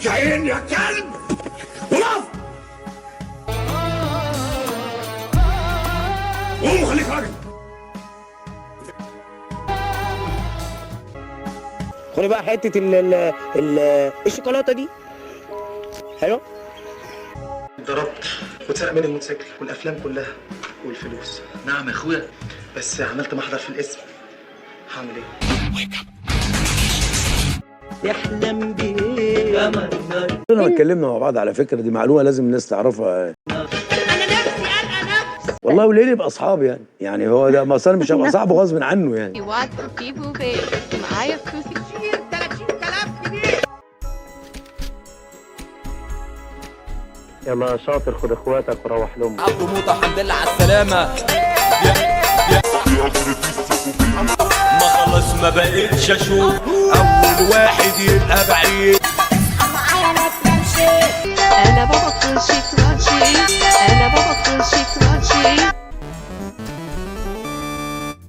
اديك عين يا كلب. وقف. قوم خليك راجل. خدي بقى حته الشوكولاته دي حلو. ضربت واتسرق مني الموتوسيكل والافلام كلها والفلوس. نعم يا اخويا، بس عملت محضر في الاسم. هعمل ايه؟ يحلم بيه كلنا اتكلمنا مع بعض على فكره، دي معلومه لازم الناس تعرفها. انا نفسي والله وليه نبقى اصحاب يعني هو ده، ما انا مش هبقى صاحبه غصب عنه يعني. واد في بوفيه معايا فلوس كتير 30,000 جنيه. يلا يا شاطر، خد اخواتك وروح لهم. عبده موطة الحمد لله على السلامة. ما خلص ما بقتش اشوف اول واحد يبقى بعيد. انا بابا كل شيء كرانشي، انا بابا كل شيء